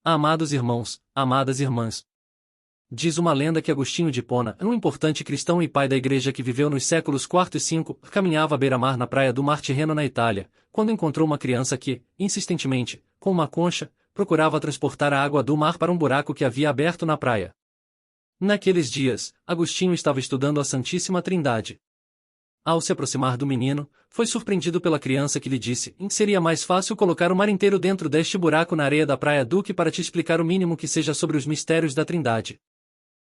Amados irmãos, amadas irmãs. Diz uma lenda que Agostinho de Hipona, um importante cristão e pai da igreja que viveu nos séculos IV e V, caminhava à beira-mar na praia do Mar Tirreno na Itália, quando encontrou uma criança que, insistentemente, com uma concha, procurava transportar a água do mar para um buraco que havia aberto na praia. Naqueles dias, Agostinho estava estudando a Santíssima Trindade. Ao se aproximar do menino, foi surpreendido pela criança que lhe disse: seria mais fácil colocar o mar inteiro dentro deste buraco na areia da praia do que para te explicar o mínimo que seja sobre os mistérios da Trindade.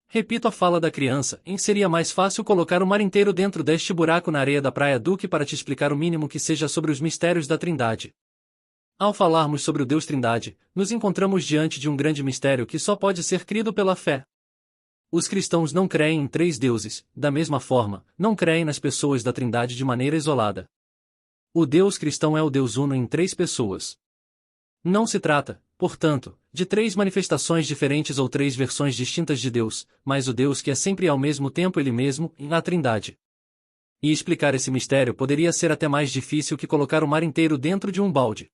Repito a fala da criança: seria mais fácil colocar o mar inteiro dentro deste buraco na areia da praia do que para te explicar o mínimo que seja sobre os mistérios da Trindade. Ao falarmos sobre o Deus Trindade, nos encontramos diante de um grande mistério que só pode ser crido pela fé. Os cristãos não creem em três deuses, da mesma forma, não creem nas pessoas da Trindade de maneira isolada. O Deus cristão é o Deus uno em três pessoas. Não se trata, portanto, de três manifestações diferentes ou três versões distintas de Deus, mas o Deus que é sempre e ao mesmo tempo Ele mesmo, na Trindade. E explicar esse mistério poderia ser até mais difícil que colocar o mar inteiro dentro de um balde.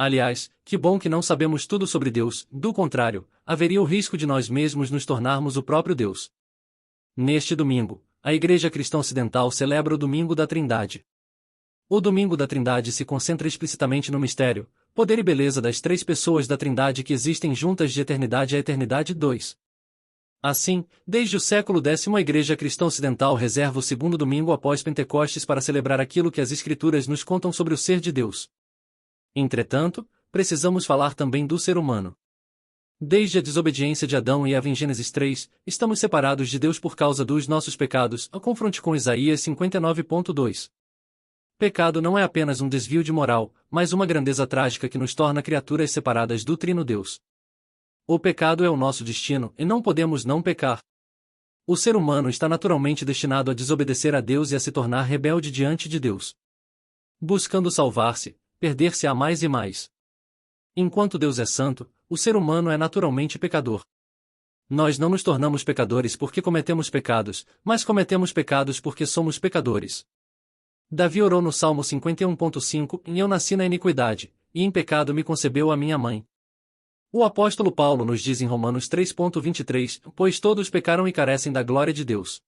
Aliás, que bom que não sabemos tudo sobre Deus, do contrário, haveria o risco de nós mesmos nos tornarmos o próprio Deus. Neste domingo, a Igreja Cristã Ocidental celebra o Domingo da Trindade. O Domingo da Trindade se concentra explicitamente no mistério, poder e beleza das três pessoas da Trindade que existem juntas de eternidade a eternidade. 2. Assim, desde o século X a Igreja Cristã Ocidental reserva o segundo domingo após Pentecostes para celebrar aquilo que as Escrituras nos contam sobre o ser de Deus. Entretanto, precisamos falar também do ser humano. Desde a desobediência de Adão e Eva em Gênesis 3, estamos separados de Deus por causa dos nossos pecados, a confronte com Isaías 59.2. Pecado não é apenas um desvio de moral, mas uma grandeza trágica que nos torna criaturas separadas do Trino Deus. O pecado é o nosso destino, e não podemos não pecar. O ser humano está naturalmente destinado a desobedecer a Deus e a se tornar rebelde diante de Deus. Buscando salvar-se, perder-se-á mais e mais. Enquanto Deus é santo, o ser humano é naturalmente pecador. Nós não nos tornamos pecadores porque cometemos pecados, mas cometemos pecados porque somos pecadores. Davi orou no Salmo 51.5: Eu nasci na iniquidade, e em pecado me concebeu a minha mãe. O apóstolo Paulo nos diz em Romanos 3.23: Pois todos pecaram e carecem da glória de Deus.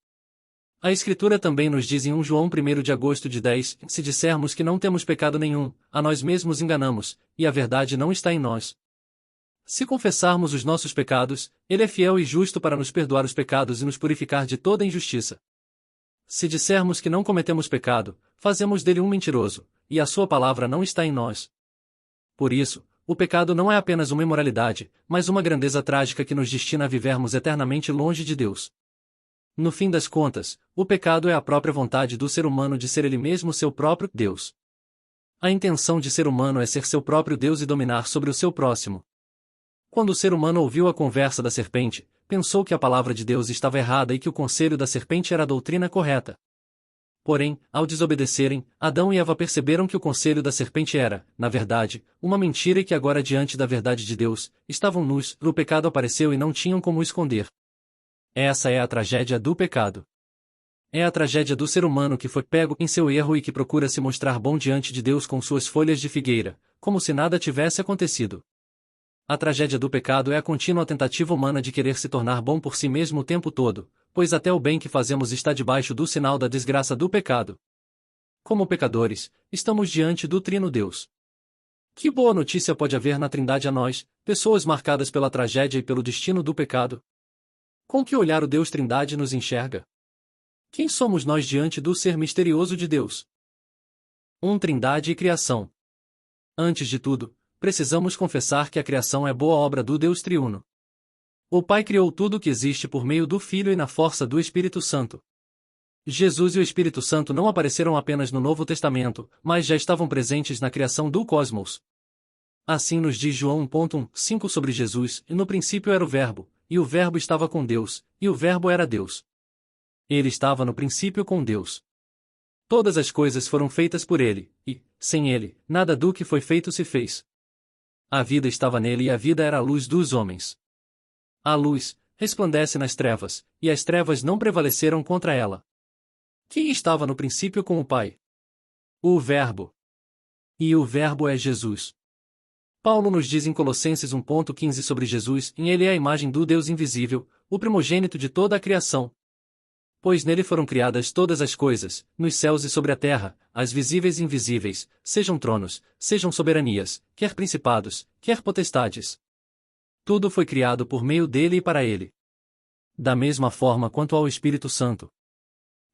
A Escritura também nos diz em 1 João 1 de agosto de 10, se dissermos que não temos pecado nenhum, a nós mesmos enganamos, e a verdade não está em nós. Se confessarmos os nossos pecados, Ele é fiel e justo para nos perdoar os pecados e nos purificar de toda injustiça. Se dissermos que não cometemos pecado, fazemos dele um mentiroso, e a sua palavra não está em nós. Por isso, o pecado não é apenas uma imoralidade, mas uma grandeza trágica que nos destina a vivermos eternamente longe de Deus. No fim das contas, o pecado é a própria vontade do ser humano de ser ele mesmo seu próprio Deus. A intenção de ser humano é ser seu próprio Deus e dominar sobre o seu próximo. Quando o ser humano ouviu a conversa da serpente, pensou que a palavra de Deus estava errada e que o conselho da serpente era a doutrina correta. Porém, ao desobedecerem, Adão e Eva perceberam que o conselho da serpente era, na verdade, uma mentira e que agora diante da verdade de Deus, estavam nus, o pecado apareceu e não tinham como esconder. Essa é a tragédia do pecado. É a tragédia do ser humano que foi pego em seu erro e que procura se mostrar bom diante de Deus com suas folhas de figueira, como se nada tivesse acontecido. A tragédia do pecado é a contínua tentativa humana de querer se tornar bom por si mesmo o tempo todo, pois até o bem que fazemos está debaixo do sinal da desgraça do pecado. Como pecadores, estamos diante do Trino Deus. Que boa notícia pode haver na Trindade a nós, pessoas marcadas pela tragédia e pelo destino do pecado? Com que olhar o Deus Trindade nos enxerga? Quem somos nós diante do ser misterioso de Deus? Trindade e criação. Antes de tudo, precisamos confessar que a criação é boa obra do Deus triuno. O Pai criou tudo o que existe por meio do Filho e na força do Espírito Santo. Jesus e o Espírito Santo não apareceram apenas no Novo Testamento, mas já estavam presentes na criação do cosmos. Assim nos diz João 1.5 sobre Jesus: E no princípio era o Verbo, e o Verbo estava com Deus, e o Verbo era Deus. Ele estava no princípio com Deus. Todas as coisas foram feitas por ele, e, sem ele, nada do que foi feito se fez. A vida estava nele e a vida era a luz dos homens. A luz resplandece nas trevas, e as trevas não prevaleceram contra ela. Quem estava no princípio com o Pai? O Verbo. E o Verbo é Jesus. Paulo nos diz em Colossenses 1,15 sobre Jesus: em ele é a imagem do Deus invisível, o primogênito de toda a criação. Pois nele foram criadas todas as coisas, nos céus e sobre a terra, as visíveis e invisíveis, sejam tronos, sejam soberanias, quer principados, quer potestades. Tudo foi criado por meio dele e para ele. Da mesma forma quanto ao Espírito Santo.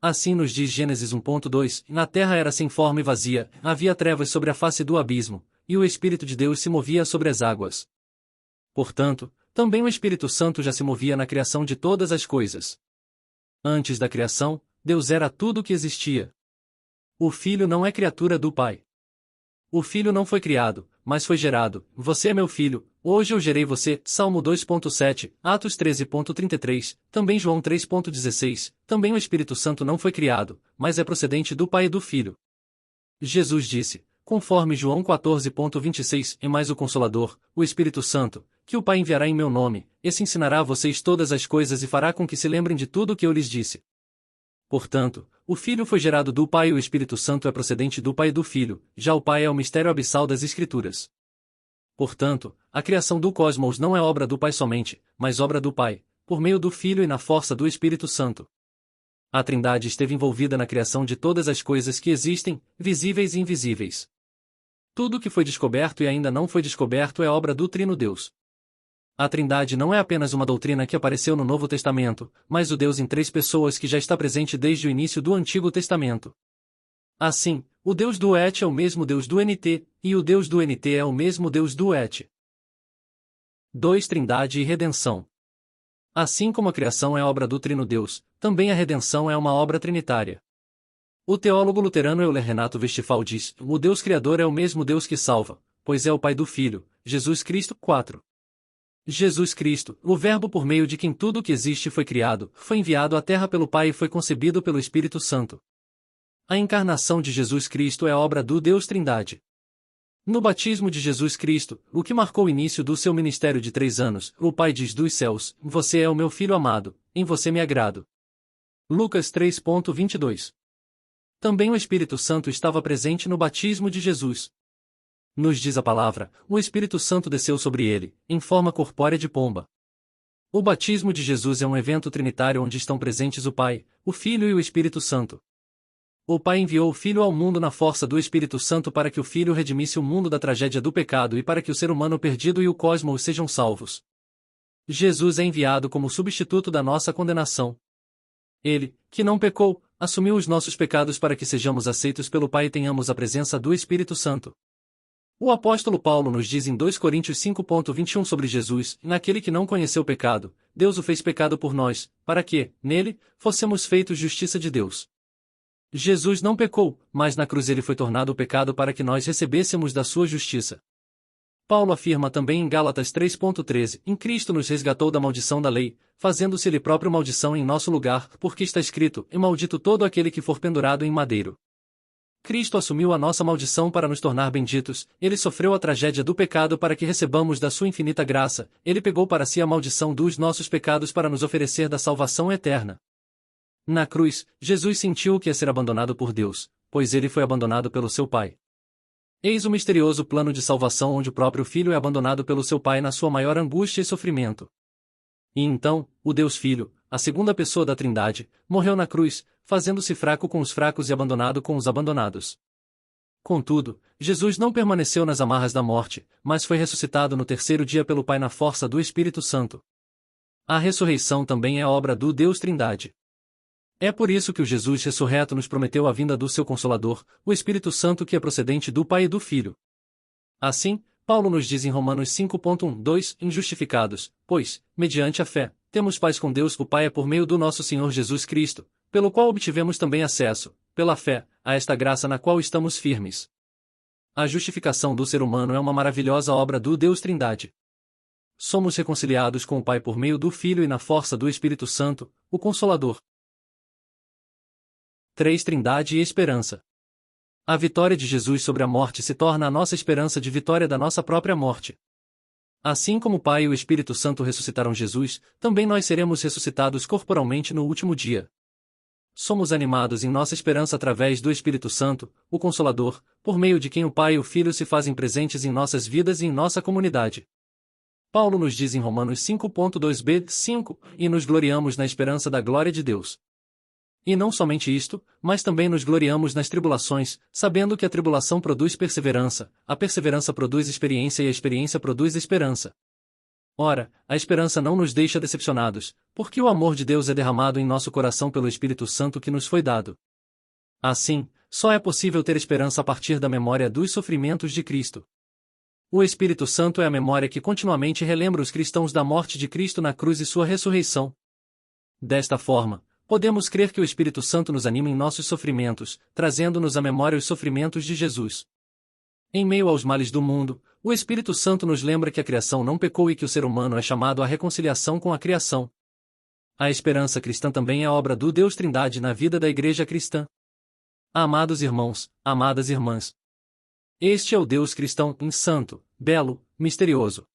Assim nos diz Gênesis 1,2: na terra era sem forma e vazia, havia trevas sobre a face do abismo, e o Espírito de Deus se movia sobre as águas. Portanto, também o Espírito Santo já se movia na criação de todas as coisas. Antes da criação, Deus era tudo o que existia. O Filho não é criatura do Pai. O Filho não foi criado, mas foi gerado. Você é meu filho, hoje eu gerei você. Salmo 2,7, Atos 13,33, também João 3,16. Também o Espírito Santo não foi criado, mas é procedente do Pai e do Filho. Jesus disse, conforme João 14,26, e mais o Consolador, o Espírito Santo, que o Pai enviará em meu nome, esse ensinará a vocês todas as coisas e fará com que se lembrem de tudo o que eu lhes disse. Portanto, o Filho foi gerado do Pai e o Espírito Santo é procedente do Pai e do Filho, já o Pai é o mistério abissal das Escrituras. Portanto, a criação do cosmos não é obra do Pai somente, mas obra do Pai, por meio do Filho e na força do Espírito Santo. A Trindade esteve envolvida na criação de todas as coisas que existem, visíveis e invisíveis. Tudo o que foi descoberto e ainda não foi descoberto é obra do Trino Deus. A Trindade não é apenas uma doutrina que apareceu no Novo Testamento, mas o Deus em três pessoas que já está presente desde o início do Antigo Testamento. Assim, o Deus do Et é o mesmo Deus do NT, e o Deus do NT é o mesmo Deus do Et. 2. Trindade e redenção. Assim como a criação é obra do Trino Deus, também a redenção é uma obra trinitária. O teólogo luterano Euler Renato Westphal diz: o Deus Criador é o mesmo Deus que salva, pois é o Pai do Filho, Jesus Cristo. 4. Jesus Cristo, o Verbo por meio de quem tudo o que existe foi criado, foi enviado à Terra pelo Pai e foi concebido pelo Espírito Santo. A encarnação de Jesus Cristo é obra do Deus Trindade. No batismo de Jesus Cristo, o que marcou o início do seu ministério de 3 anos, o Pai diz dos céus: você é o meu Filho amado, em você me agrado. Lucas 3,22. Também o Espírito Santo estava presente no batismo de Jesus. Nos diz a palavra, o Espírito Santo desceu sobre ele, em forma corpórea de pomba. O batismo de Jesus é um evento trinitário onde estão presentes o Pai, o Filho e o Espírito Santo. O Pai enviou o Filho ao mundo na força do Espírito Santo para que o Filho redimisse o mundo da tragédia do pecado e para que o ser humano perdido e o cosmos sejam salvos. Jesus é enviado como substituto da nossa condenação. Ele, que não pecou, assumiu os nossos pecados para que sejamos aceitos pelo Pai e tenhamos a presença do Espírito Santo. O apóstolo Paulo nos diz em 2 Coríntios 5,21 sobre Jesus: naquele que não conheceu pecado, Deus o fez pecado por nós, para que, nele, fossemos feitos justiça de Deus. Jesus não pecou, mas na cruz ele foi tornado o pecado para que nós recebêssemos da sua justiça. Paulo afirma também em Gálatas 3,13: em Cristo nos resgatou da maldição da lei, fazendo-se ele próprio maldição em nosso lugar, porque está escrito: e maldito todo aquele que for pendurado em madeiro. Cristo assumiu a nossa maldição para nos tornar benditos, ele sofreu a tragédia do pecado para que recebamos da sua infinita graça, ele pegou para si a maldição dos nossos pecados para nos oferecer da salvação eterna. Na cruz, Jesus sentiu o que é ser abandonado por Deus, pois ele foi abandonado pelo seu Pai. Eis o misterioso plano de salvação onde o próprio Filho é abandonado pelo seu Pai na sua maior angústia e sofrimento. E então, o Deus Filho, a segunda pessoa da Trindade, morreu na cruz, fazendo-se fraco com os fracos e abandonado com os abandonados. Contudo, Jesus não permaneceu nas amarras da morte, mas foi ressuscitado no terceiro dia pelo Pai na força do Espírito Santo. A ressurreição também é obra do Deus Trindade. É por isso que o Jesus ressurreto nos prometeu a vinda do seu Consolador, o Espírito Santo que é procedente do Pai e do Filho. Assim, Paulo nos diz em Romanos 5,1-2: injustificados, pois, mediante a fé, temos paz com Deus o Pai é por meio do nosso Senhor Jesus Cristo, pelo qual obtivemos também acesso, pela fé, a esta graça na qual estamos firmes. A justificação do ser humano é uma maravilhosa obra do Deus Trindade. Somos reconciliados com o Pai por meio do Filho e na força do Espírito Santo, o Consolador. 3. Trindade e esperança. A vitória de Jesus sobre a morte se torna a nossa esperança de vitória da nossa própria morte. Assim como o Pai e o Espírito Santo ressuscitaram Jesus, também nós seremos ressuscitados corporalmente no último dia. Somos animados em nossa esperança através do Espírito Santo, o Consolador, por meio de quem o Pai e o Filho se fazem presentes em nossas vidas e em nossa comunidade. Paulo nos diz em Romanos 5.2b5, e nos gloriamos na esperança da glória de Deus. E não somente isto, mas também nos gloriamos nas tribulações, sabendo que a tribulação produz perseverança, a perseverança produz experiência e a experiência produz esperança. Ora, a esperança não nos deixa decepcionados, porque o amor de Deus é derramado em nosso coração pelo Espírito Santo que nos foi dado. Assim, só é possível ter esperança a partir da memória dos sofrimentos de Cristo. O Espírito Santo é a memória que continuamente relembra os cristãos da morte de Cristo na cruz e sua ressurreição. Desta forma, podemos crer que o Espírito Santo nos anima em nossos sofrimentos, trazendo-nos à memória os sofrimentos de Jesus. Em meio aos males do mundo, o Espírito Santo nos lembra que a criação não pecou e que o ser humano é chamado à reconciliação com a criação. A esperança cristã também é obra do Deus Trindade na vida da Igreja cristã. Amados irmãos, amadas irmãs, este é o Deus cristão, santo, belo, misterioso.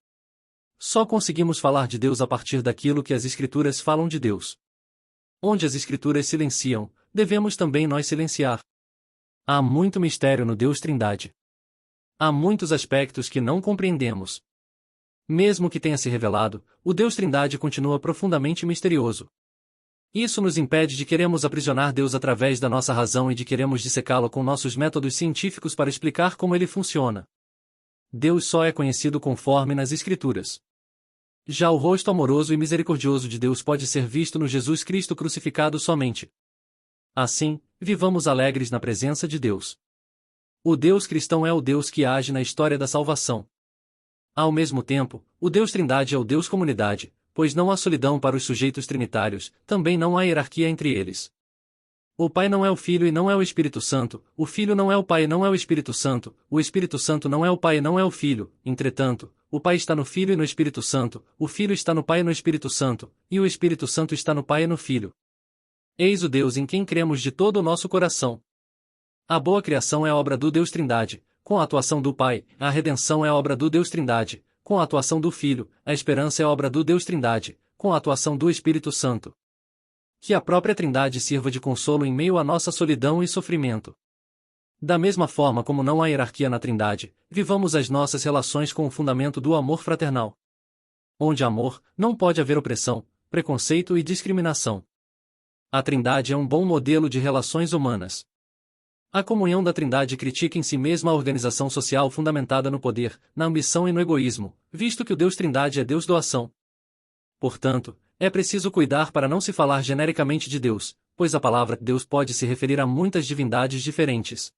Só conseguimos falar de Deus a partir daquilo que as Escrituras falam de Deus. Onde as Escrituras silenciam, devemos também nós silenciar. Há muito mistério no Deus Trindade. Há muitos aspectos que não compreendemos. Mesmo que tenha se revelado, o Deus Trindade continua profundamente misterioso. Isso nos impede de queremos aprisionar Deus através da nossa razão e de queremos dissecá-lo com nossos métodos científicos para explicar como ele funciona. Deus só é conhecido conforme nas Escrituras. Já o rosto amoroso e misericordioso de Deus pode ser visto no Jesus Cristo crucificado somente. Assim, vivamos alegres na presença de Deus. O Deus cristão é o Deus que age na história da salvação. Ao mesmo tempo, o Deus Trindade é o Deus comunidade, pois não há solidão para os sujeitos trinitários, também não há hierarquia entre eles. O Pai não é o Filho e não é o Espírito Santo, o Filho não é o Pai e não é o Espírito Santo Santo não é o Pai e não é o Filho, entretanto, o Pai está no Filho e no Espírito Santo, o Filho está no Pai e no Espírito Santo, e o Espírito Santo está no Pai e no Filho. Eis o Deus em quem cremos de todo o nosso coração. A boa criação é obra do Deus Trindade, com a atuação do Pai, a redenção é obra do Deus Trindade, com a atuação do Filho, a esperança é obra do Deus Trindade, com a atuação do Espírito Santo. Que a própria Trindade sirva de consolo em meio à nossa solidão e sofrimento. Da mesma forma como não há hierarquia na Trindade, vivamos as nossas relações com o fundamento do amor fraternal. Onde há amor, não pode haver opressão, preconceito e discriminação. A Trindade é um bom modelo de relações humanas. A comunhão da Trindade critica em si mesma a organização social fundamentada no poder, na ambição e no egoísmo, visto que o Deus Trindade é Deus doação. Portanto, é preciso cuidar para não se falar genericamente de Deus, pois a palavra Deus pode se referir a muitas divindades diferentes.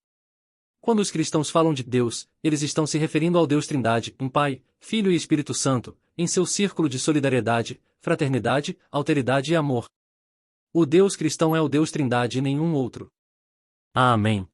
Quando os cristãos falam de Deus, eles estão se referindo ao Deus Trindade, um Pai, Filho e Espírito Santo, em seu círculo de solidariedade, fraternidade, alteridade e amor. O Deus cristão é o Deus Trindade e nenhum outro. Amém.